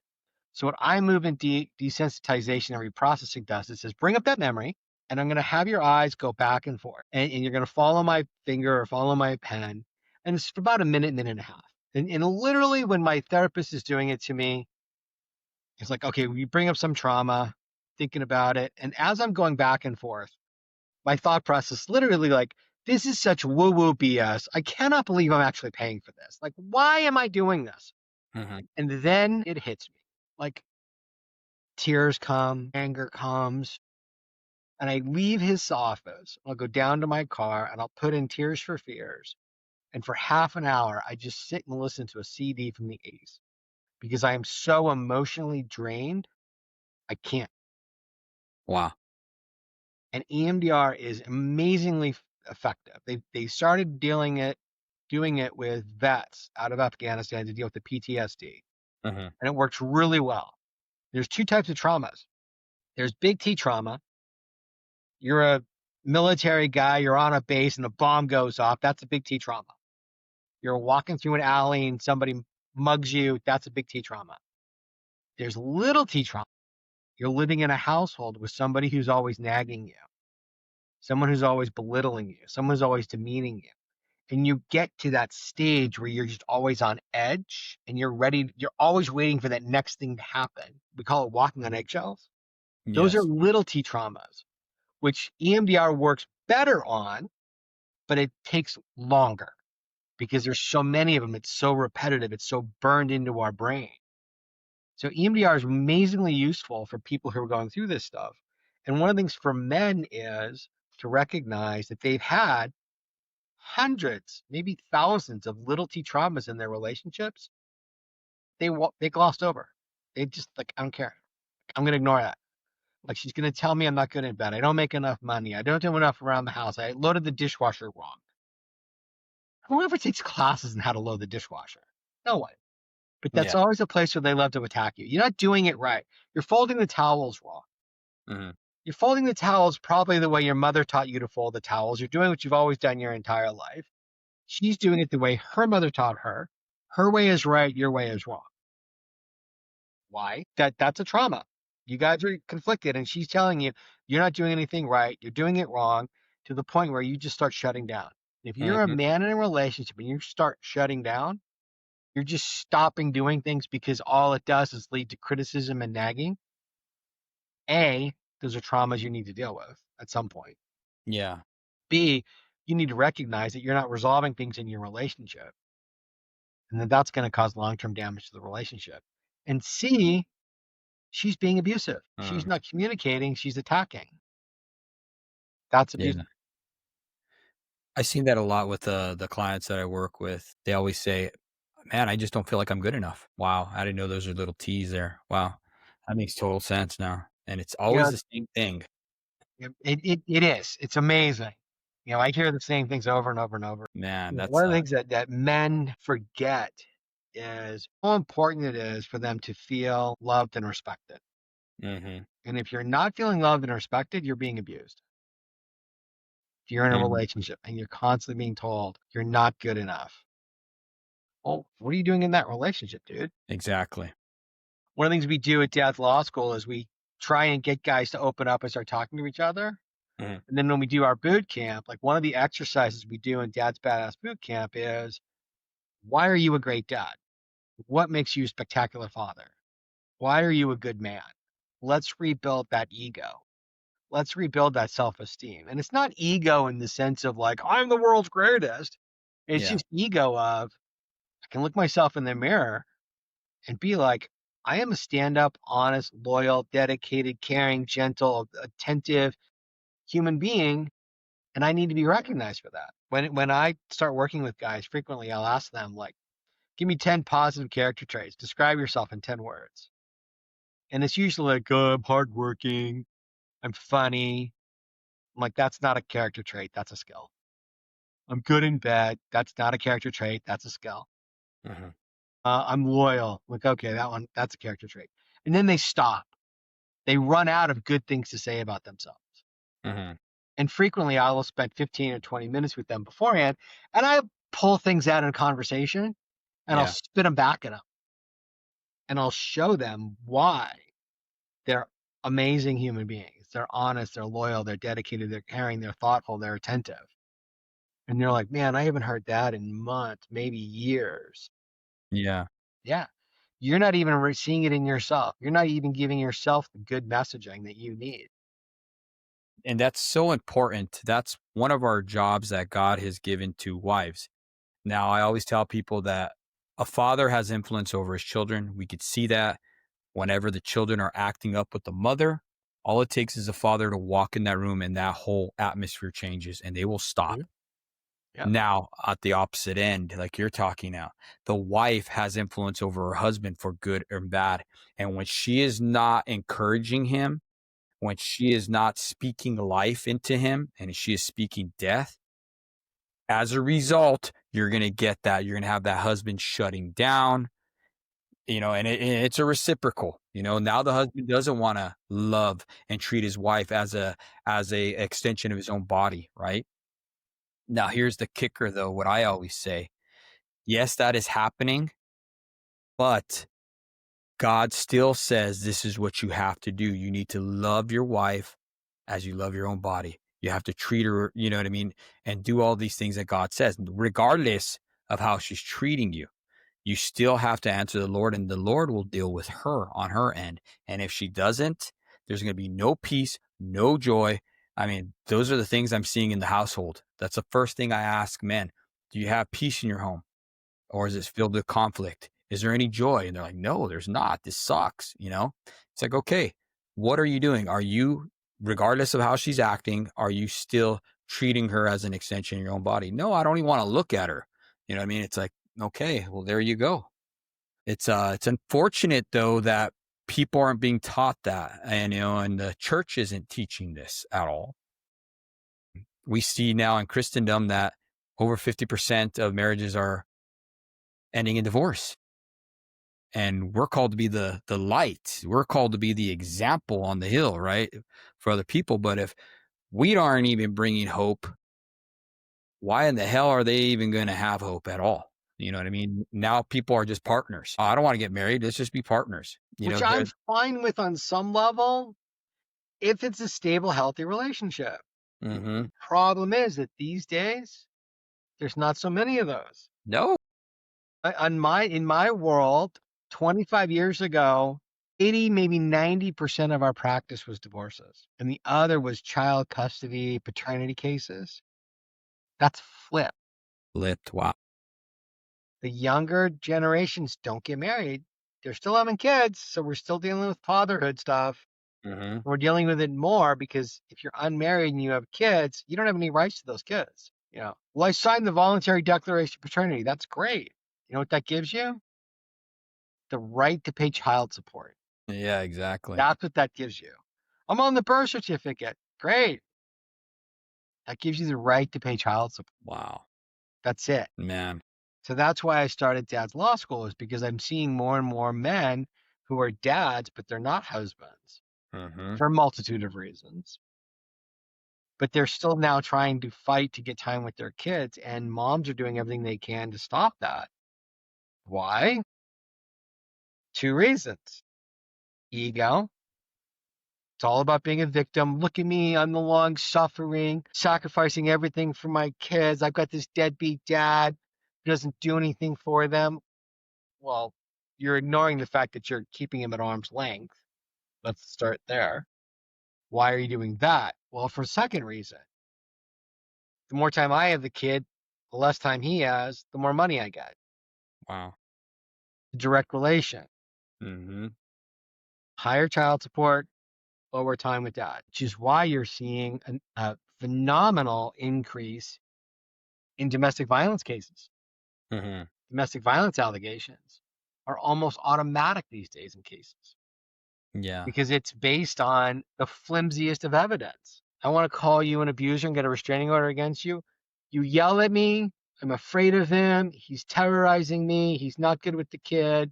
Speaker 2: So what I move in desensitization and reprocessing does, it says bring up that memory, and I'm gonna have your eyes go back and forth, and you're gonna follow my finger or follow my pen, and it's for about a minute, minute and a half. And literally, when my therapist is doing it to me, it's like, okay, we bring up some trauma, thinking about it. And as I'm going back and forth, my thought process literally like, this is such woo woo BS. I cannot believe I'm actually paying for this. Like, why am I doing this?
Speaker 1: Mm-hmm.
Speaker 2: And then it hits me. Like, tears come, anger comes, and I leave his office. I'll go down to my car and I'll put in Tears for Fears. And for half an hour, I just sit and listen to a CD from the 80s because I am so emotionally drained. I can't.
Speaker 1: Wow.
Speaker 2: And EMDR is amazingly effective. They started doing it with vets out of Afghanistan to deal with the PTSD,
Speaker 1: Mm-hmm.
Speaker 2: and it works really well. There's two types of traumas. There's big T trauma. You're a military guy, you're on a base and a bomb goes off. That's a big T trauma. You're walking through an alley and somebody mugs you. That's a big T trauma. There's little T trauma. You're living in a household with somebody who's always nagging you, someone who's always belittling you, someone who's always demeaning you. And you get to that stage where you're just always on edge and you're always waiting for that next thing to happen. We call it walking on eggshells. Those are
Speaker 1: Yes.
Speaker 2: little T traumas, which EMDR works better on, but it takes longer because there's so many of them. It's so repetitive. It's so burned into our brain. So EMDR is amazingly useful for people who are going through this stuff. And one of the things for men is to recognize that they've had hundreds, maybe thousands of little T traumas in their relationships. They glossed over. They just like, I don't care. I'm gonna ignore that. Like, she's gonna tell me I'm not good in bed. I don't make enough money. I don't do enough around the house. I loaded the dishwasher wrong. Whoever takes classes in how to load the dishwasher? No one. But that's
Speaker 1: Yeah.
Speaker 2: always a place where they love to attack you. You're not doing it right. You're folding the towels wrong.
Speaker 1: Mm-hmm.
Speaker 2: You're folding the towels probably the way your mother taught you to fold the towels. You're doing what you've always done your entire life. She's doing it the way her mother taught her. Her way is right, your way is wrong. Why? That's a trauma. You guys are conflicted, and she's telling you you're not doing anything right, you're doing it wrong, to the point where you just start shutting down. If you're a
Speaker 1: Mm-hmm.
Speaker 2: man in a relationship and you start shutting down, you're just stopping doing things because all it does is lead to criticism and nagging. A, those are traumas you need to deal with at some point.
Speaker 1: Yeah.
Speaker 2: B, you need to recognize that you're not resolving things in your relationship, and that's going to cause long-term damage to the relationship. And C, she's being abusive. She's
Speaker 1: Mm.
Speaker 2: not communicating, she's attacking. That's abusive.
Speaker 1: Yeah. I see that a lot with the clients that I work with. They always say, "Man, I just don't feel like I'm good enough." Wow, I didn't know those are little T's there. Wow, that makes total sense now, and it's
Speaker 2: You
Speaker 1: always
Speaker 2: know,
Speaker 1: the same thing.
Speaker 2: it is. It's amazing. I hear the same things over and over and over.
Speaker 1: Man,
Speaker 2: One
Speaker 1: that's
Speaker 2: of the things that men forget is how important it is for them to feel loved and respected.
Speaker 1: mhm,
Speaker 2: And if you're not feeling loved and respected, you're being abused. If you're in a
Speaker 1: mhm,
Speaker 2: relationship and you're constantly being told you're not good enough, well, what are you doing in that relationship, dude?
Speaker 1: exactly.
Speaker 2: One of the things we do at Dad's Law School is we try and get guys to open up and start talking to each other.
Speaker 1: Mhm,
Speaker 2: And then when we do our boot camp, like one of the exercises we do in Dad's Badass Boot Camp is, why are you a great dad? What makes you a spectacular father? Why are you a good man? Let's rebuild that ego. Let's rebuild that self esteem. And it's not ego in the sense of like, I'm the world's greatest. It's
Speaker 1: yeah,
Speaker 2: just ego of, I can look myself in the mirror and be like, I am a stand up, honest, loyal, dedicated, caring, gentle, attentive human being. And I need to be recognized for that. When I start working with guys, frequently I'll ask them, like, give me 10 positive character traits. Describe yourself in 10 words. And it's usually like, oh, I'm hardworking. I'm funny. I'm like, that's not a character trait. That's a skill. I'm good in bed. That's not a character trait. That's a skill.
Speaker 1: mhm,
Speaker 2: I'm loyal. Like, okay, that's a character trait. And then they stop they run out of good things to say about themselves.
Speaker 1: Hmm.
Speaker 2: And frequently I will spend 15 or 20 minutes with them beforehand, and I pull things out in conversation and I'll
Speaker 1: Yeah.
Speaker 2: spit them back at them and I'll show them why they're amazing human beings. They're honest, they're loyal, they're dedicated, they're caring, they're thoughtful, they're attentive. And they're like, man, I haven't heard that in months, maybe years.
Speaker 1: Yeah.
Speaker 2: Yeah. You're not even seeing it in yourself. You're not even giving yourself the good messaging that you need.
Speaker 1: And that's so important. That's one of our jobs that God has given to wives. Now, I always tell people that a father has influence over his children. We could see that whenever the children are acting up with the mother. All it takes is a father to walk in that room and that whole atmosphere changes and they will stop.
Speaker 2: Mhm. Yeah.
Speaker 1: Now, at the opposite end, like you're talking now, the wife has influence over her husband for good or bad. And when she is not encouraging him, when she is not speaking life into him and she is speaking death, as a result, you're going to get that. You're going to have that husband shutting down, and it's a reciprocal. Now the husband doesn't want to love and treat his wife as a extension of his own body, right? Now, here's the kicker, though, what I always say. Yes, that is happening, but God still says this is what you have to do. You need to love your wife as you love your own body. You have to treat her, you know what I mean, and do all these things that God says, regardless of how she's treating you. You still have to answer the Lord, and the Lord will deal with her on her end. And if she doesn't, there's going to be no peace, no joy. I mean, those are the things I'm seeing in the household. That's the first thing I ask men. Do you have peace in your home? Or is it filled with conflict? Is there any joy? And they're like, no, there's not. This sucks. It's like, okay, what are you doing? Are you, regardless of how she's acting, are you still treating her as an extension of your own body? No, I don't even want to look at her. You know what I mean? It's like, okay, well, there you go. It's unfortunate though that people aren't being taught that, and the church isn't teaching this at all. We see now in Christendom that over 50% of marriages are ending in divorce. And we're called to be the light. We're called to be the example on the hill, right? For other people. But if we aren't even bringing hope, why in the hell are they even going to have hope at all? You know what I mean? Now people are just partners. I don't want to get married. Let's just be partners.
Speaker 2: Which I'm fine with on some level if it's a stable, healthy relationship.
Speaker 1: Mm-hmm.
Speaker 2: Problem is that these days, there's not so many of those.
Speaker 1: No.
Speaker 2: In my world, 25 years ago, 80, maybe 90% of our practice was divorces. And the other was child custody, paternity cases. That's flipped.
Speaker 1: Flipped. Wow.
Speaker 2: The younger generations don't get married. They're still having kids, so we're still dealing with fatherhood stuff.
Speaker 1: Mm-hmm.
Speaker 2: We're dealing with it more because if you're unmarried and you have kids, you don't have any rights to those kids. Well, I signed the voluntary declaration of paternity. That's great. You know what that gives you? The right to pay child support.
Speaker 1: Yeah, exactly.
Speaker 2: That's what that gives you. I'm on the birth certificate. Great. That gives you the right to pay child support.
Speaker 1: Wow.
Speaker 2: That's it.
Speaker 1: Man.
Speaker 2: So that's why I started Dad's Law School, is because I'm seeing more and more men who are dads, but they're not husbands
Speaker 1: Mm-hmm.
Speaker 2: for a multitude of reasons. But they're still now trying to fight to get time with their kids, and moms are doing everything they can to stop that. Why? Two reasons. Ego. It's all about being a victim. Look at me, I'm the long suffering, sacrificing everything for my kids. I've got this deadbeat dad who doesn't do anything for them. Well, you're ignoring the fact that you're keeping him at arm's length. Let's start there. Why are you doing that? Well, for a second reason. The more time I have the kid, the less time he has, the more money I get.
Speaker 1: Wow.
Speaker 2: Direct relation.
Speaker 1: Mm-hmm.
Speaker 2: Higher child support, lower time with dad, which is why you're seeing a phenomenal increase in domestic violence cases.
Speaker 1: Mm-hmm.
Speaker 2: Domestic violence allegations are almost automatic these days in cases
Speaker 1: Yeah.
Speaker 2: because it's based on the flimsiest of evidence. I want to call you an abuser and get a restraining order against you. You yell at me. I'm afraid of him. He's terrorizing me. He's not good with the kid.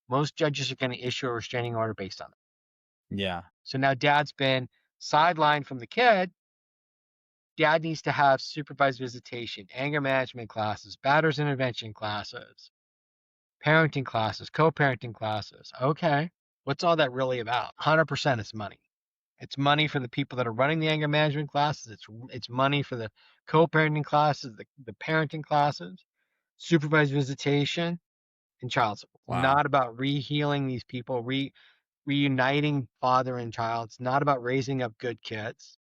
Speaker 2: Most judges are going to issue a restraining order based on that.
Speaker 1: Yeah.
Speaker 2: So now dad's been sidelined from the kid. Dad needs to have supervised visitation, anger management classes, batters intervention classes, parenting classes, co-parenting classes. Okay. What's all that really about? 100% it's money. It's money for the people that are running the anger management classes. It's money for the co-parenting classes, the parenting classes, supervised visitation, and child support. It's
Speaker 1: Wow.
Speaker 2: not about re-healing these people, reuniting father and child. It's not about raising up good kids.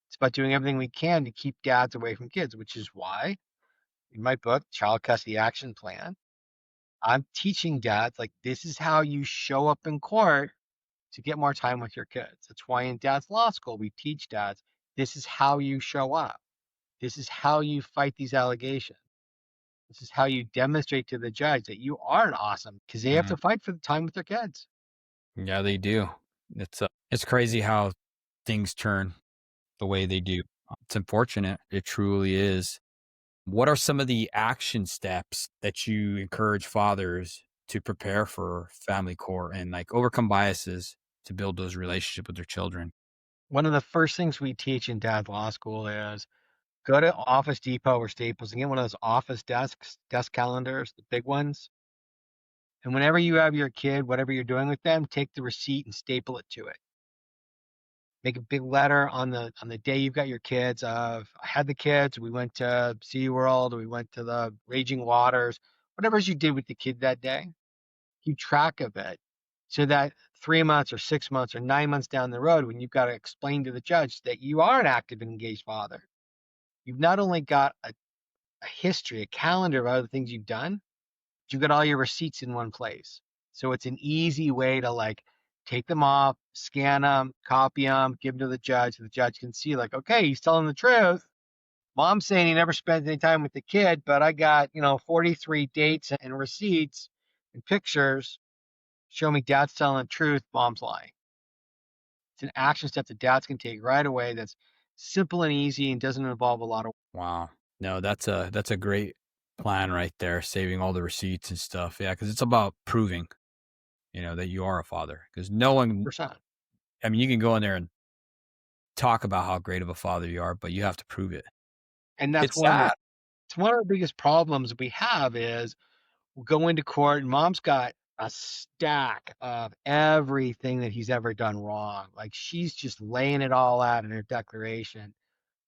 Speaker 2: It's about doing everything we can to keep dads away from kids, which is why in my book, Child Custody Action Plan, I'm teaching dads like this is how you show up in court to get more time with your kids. That's why in dad's law school, we teach dads this is how you show up. This is how you fight these allegations. This is how you demonstrate to the judge that you are an awesome because they have
Speaker 1: Mhm.
Speaker 2: to fight for the time with their kids.
Speaker 1: Yeah, they do. It's crazy how things turn the way they do. It's unfortunate. It truly is. What are some of the action steps that you encourage fathers to prepare for family court and like overcome biases to build those relationships with their children?
Speaker 2: One of the first things we teach in dad's law school is go to Office Depot or Staples and get one of those office desk calendars, the big ones. And whenever you have your kid, whatever you're doing with them, take the receipt and staple it to it. Make a big letter on the day you've got your kids of I had the kids, we went to SeaWorld, we went to the Raging Waters, whatever you did with the kid that day, keep track of it so that 3 months or 6 months or 9 months down the road, when you've got to explain to the judge that you are an active and engaged father, you've not only got a history, a calendar of other things you've done, you got all your receipts in one place. So it's an easy way to like take them off, scan them, copy them, give them to the judge. So the judge can see like, okay, he's telling the truth. Mom's saying he never spent any time with the kid, but I got, 43 dates and receipts and pictures. Show me dad's telling the truth, mom's lying. It's an action step that dads can take right away that's simple and easy and doesn't involve a lot of
Speaker 1: Wow. No, that's a great plan right there, saving all the receipts and stuff. Yeah, because it's about proving, that you are a father. Because no one,
Speaker 2: percent.
Speaker 1: I mean, you can go in there and talk about how great of a father you are, but you have to prove it.
Speaker 2: And that's
Speaker 1: It's sad.
Speaker 2: it's one of the biggest problems we have is we'll go into court and mom's got a stack of everything that he's ever done wrong. Like she's just laying it all out in her declaration,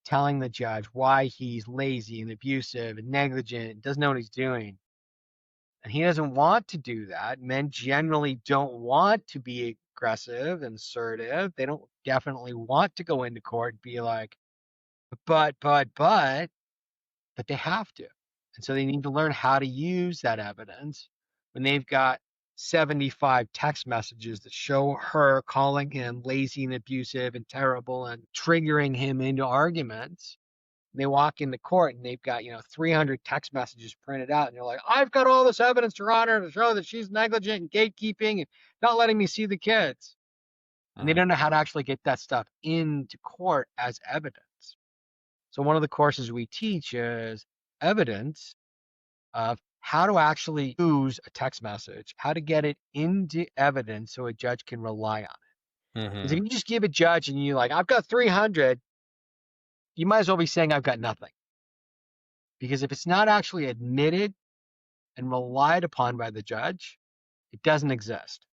Speaker 2: telling the judge why he's lazy and abusive and negligent and doesn't know what he's doing. And he doesn't want to do that. Men generally don't want to be aggressive and assertive. They don't definitely want to go into court and be like, but they have to. And so they need to learn how to use that evidence when they've got 75 text messages that show her calling him lazy and abusive and terrible and triggering him into arguments. They walk into court and they've got, 300 text messages printed out. And they're like, I've got all this evidence, Your Honor, to show that she's negligent and gatekeeping and not letting me see the kids. And they
Speaker 1: Uh,
Speaker 2: don't know how to actually get that stuff into court as evidence. So one of the courses we teach is evidence of how to actually use a text message, how to get it into evidence so a judge can rely on it. Because if
Speaker 1: mhm.
Speaker 2: you just give a judge and you like, I've got 300, you might as well be saying I've got nothing. Because if it's not actually admitted and relied upon by the judge, it doesn't exist.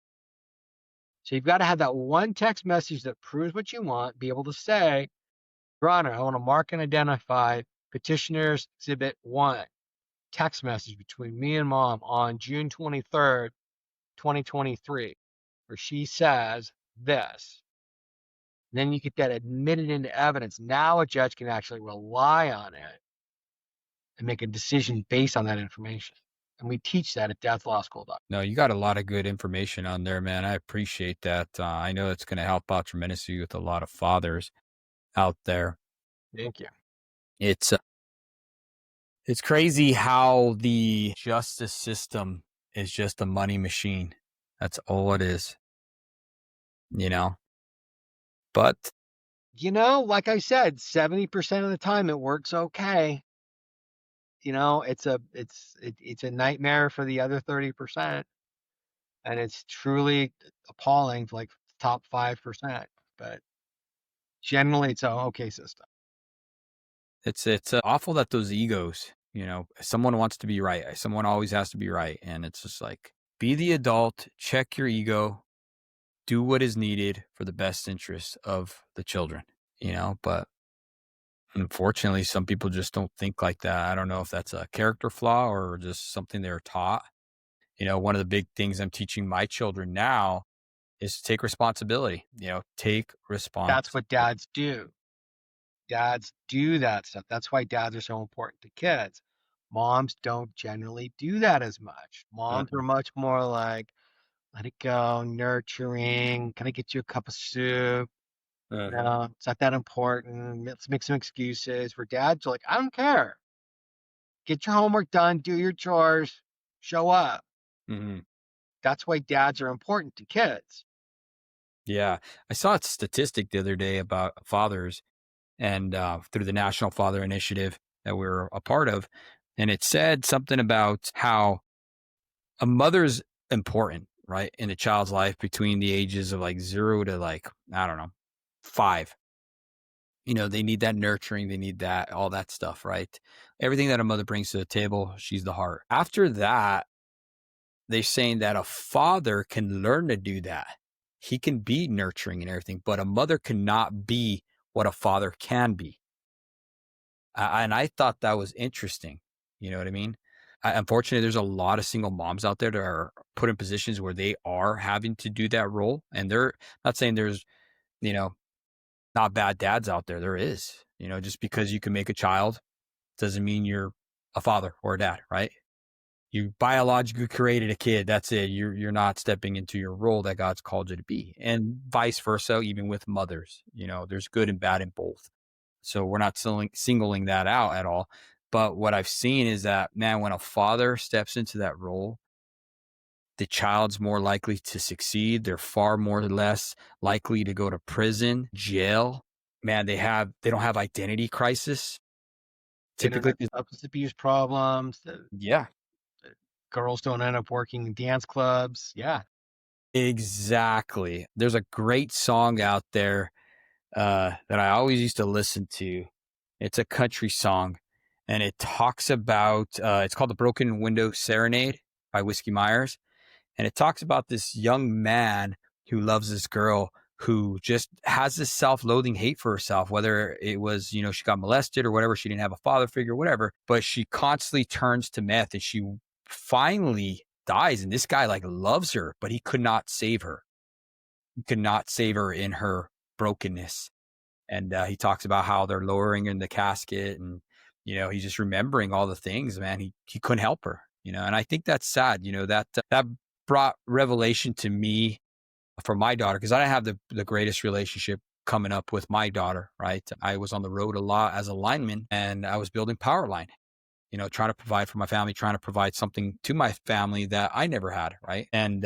Speaker 2: So you've got to have that one text message that proves what you want, be able to say, Your Honor, I want to mark and identify petitioner's exhibit 1 text message between me and mom on June 23rd, 2023, where she says this. And then you get that admitted into evidence. Now a judge can actually rely on it and make a decision based on that information. And we teach that at Death Law School.
Speaker 1: No, you got a lot of good information on there, man. I appreciate that. I know it's going to help out tremendously with a lot of fathers out there.
Speaker 2: Thank you.
Speaker 1: It's uh, it's crazy how the justice system is just a money machine. That's all it is, you know. But
Speaker 2: Like I said, 70% of the time it works okay. It's a nightmare for the other 30%. And it's truly appalling. Like top 5%, but generally it's a okay system.
Speaker 1: It's awful that those egos, someone wants to be right. Someone always has to be right, and it's just like, be the adult, check your ego, do what is needed for the best interest of the children, but unfortunately, some people just don't think like that. I don't know if that's a character flaw or just something they're taught. One of the big things I'm teaching my children now is to take responsibility, take
Speaker 2: That's what
Speaker 1: responsibility.
Speaker 2: dads do. Dads do that stuff. That's why dads are so important to kids. Moms don't generally do that as much. Moms are much more like, let it go, nurturing. Can I get you a cup of soup?
Speaker 1: Uh-huh.
Speaker 2: No, it's not that important. Let's make some excuses. Where dads are like, I don't care. Get your homework done, do your chores, show up.
Speaker 1: Hmm.
Speaker 2: That's why dads are important to kids.
Speaker 1: Yeah. I saw a statistic the other day about fathers and through the National Father Initiative that we were a part of. And it said something about how a mother's important, right, in a child's life between the ages of like 0 to like, I don't know, 5. They need that nurturing, they need that, all that stuff, right? Everything that a mother brings to the table, she's the heart. After that, they're saying that a father can learn to do that. He can be nurturing and everything, but a mother cannot be what a father can be. And I thought that was interesting. You know what I mean? Unfortunately, there's a lot of single moms out there that are put in positions where they are having to do that role. And they're not saying there's, you know, not bad dads out there. There is, just because you can make a child doesn't mean you're a father or a dad, right? You biologically created a kid. That's it. You're not stepping into your role that God's called you to be, and vice versa. Even with mothers, there's good and bad in both. So we're not singling that out at all. But what I've seen is that, man, when a father steps into that role, the child's more likely to succeed. They're far more or less likely to go to prison, jail. Man, they don't have identity crisis
Speaker 2: They don't
Speaker 1: typically.
Speaker 2: have substance abuse problems.
Speaker 1: Yeah,
Speaker 2: The girls don't end up working in dance clubs. Yeah.
Speaker 1: exactly. There's a great song out there that I always used to listen to. It's a country song, and it talks about. It's called "The Broken Window Serenade" by Whiskey Myers, and it talks about this young man who loves this girl who just has this self-loathing hate for herself, whether it was, she got molested or whatever, she didn't have a father figure, whatever, but she constantly turns to meth and she finally dies. And this guy like loves her, but he could not save her. He could not save her in her brokenness. And he talks about how they're lowering her in the casket, and he's just remembering all the things. Man, he couldn't help her. And I think that's sad. That brought revelation to me for my daughter, because I didn't have the greatest relationship coming up with my daughter. Right, I was on the road a lot as a lineman, and I was building power line. Trying to provide for my family, trying to provide something to my family that I never had. Right, and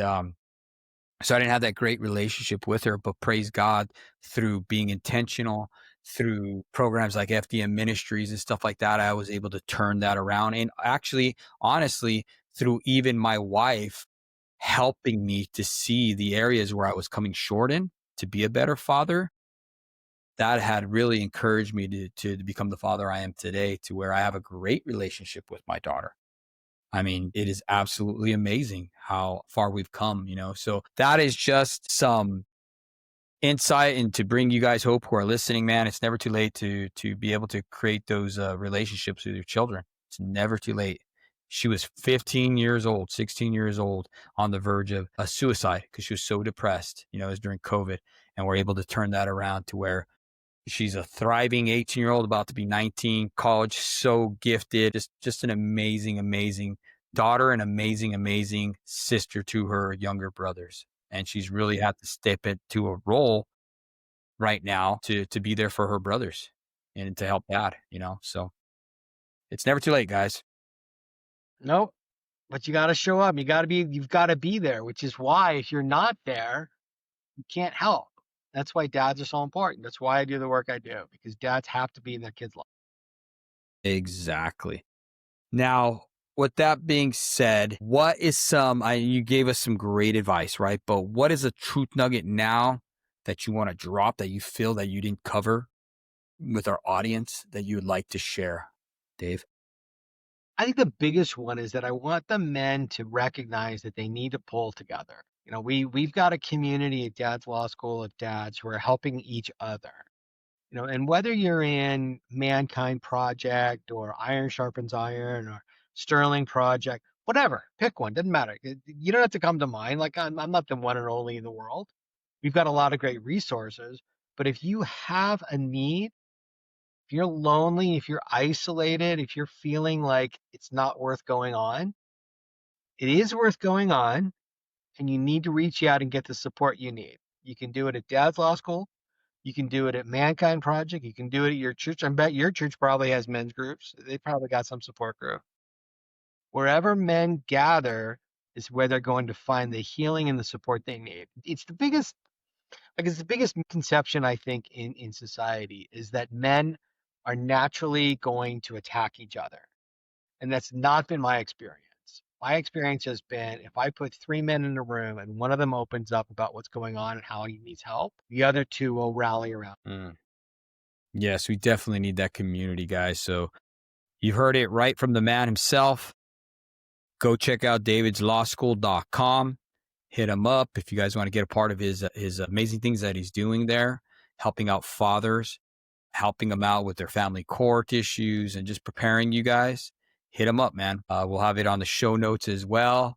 Speaker 1: so I didn't have that great relationship with her, but praise God, through being intentional, through programs like FDM Ministries and stuff like that, I was able to turn that around. And actually, honestly, through even my wife helping me to see the areas where I was coming short in to be a better father, that had really encouraged me to become the father I am today, to where I have a great relationship with my daughter. I mean, it is absolutely amazing how far we've come, So that is just some insight, and to bring you guys hope who are listening, man. It's never too late to be able to create those relationships with your children. It's never too late. She was 15 years old, 16 years old, on the verge of a suicide because she was so depressed. It was during COVID, and we're able to turn that around to where she's a thriving 18-year-old, about to be 19, college, so gifted, just an amazing, amazing daughter, and amazing, amazing sister to her younger brothers. And she's really had to step into a role right now to be there for her brothers and to help dad, So it's never too late, guys.
Speaker 2: Nope. But you got to show up. You've got to be there, which is why if you're not there, you can't help. That's why dads are so important. That's why I do the work I do, because dads have to be in their kids' life.
Speaker 1: Exactly. Now, with that being said, what is you gave us some great advice, right? But what is a truth nugget now that you want to drop that you feel that you didn't cover with our audience that you would like to share, Dave?
Speaker 2: I think the biggest one is that I want the men to recognize that they need to pull together. We've got a community at Dad's Law School of dads who are helping each other. And whether you're in Mankind Project or Iron Sharpens Iron or Sterling Project, whatever, pick one, doesn't matter. You don't have to come to mine. Like I'm not the one and only in the world. We've got a lot of great resources, but if you have a need, if you're lonely, if you're isolated, if you're feeling like it's not worth going on, it is worth going on, and you need to reach out and get the support you need. You can do it at Dad's Law School. You can do it at Mankind Project. You can do it at your church. I bet your church probably has men's groups. They probably got some support group. Wherever men gather is where they're going to find the healing and the support they need. It's the biggest conception I think in society is that men are naturally going to attack each other. And that's not been my experience. My experience has been if I put three men in a room and one of them opens up about what's going on and how he needs help, the other two will rally around.
Speaker 1: Yes, we definitely need that community, guys. So you heard it right from the man himself. Go check out davidslawschool.com. Hit him up if you guys want to get a part of his amazing things that he's doing there, helping out fathers, helping them out with their family court issues, and just preparing you guys. Hit him up, man. We'll have it on the show notes as well.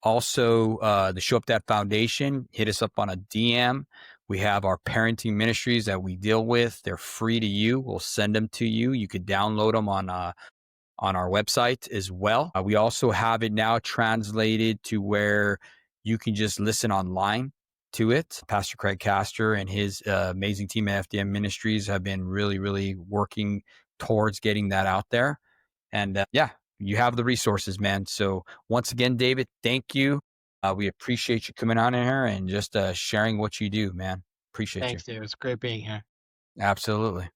Speaker 1: Also, the Show Up Dad Foundation, hit us up on a DM. We have our parenting ministries that we deal with. They're free to you. We'll send them to you. You could download them on our website as well. We also have it now translated to where you can just listen online to it. Pastor Craig Castor and his amazing team at FDM Ministries have been really, really working towards getting that out there. And you have the resources, man. So once again, David, thank you. We appreciate you coming on in here and just sharing what you do, man. Appreciate you.
Speaker 2: Thanks, Dave. It's great being here.
Speaker 1: Absolutely.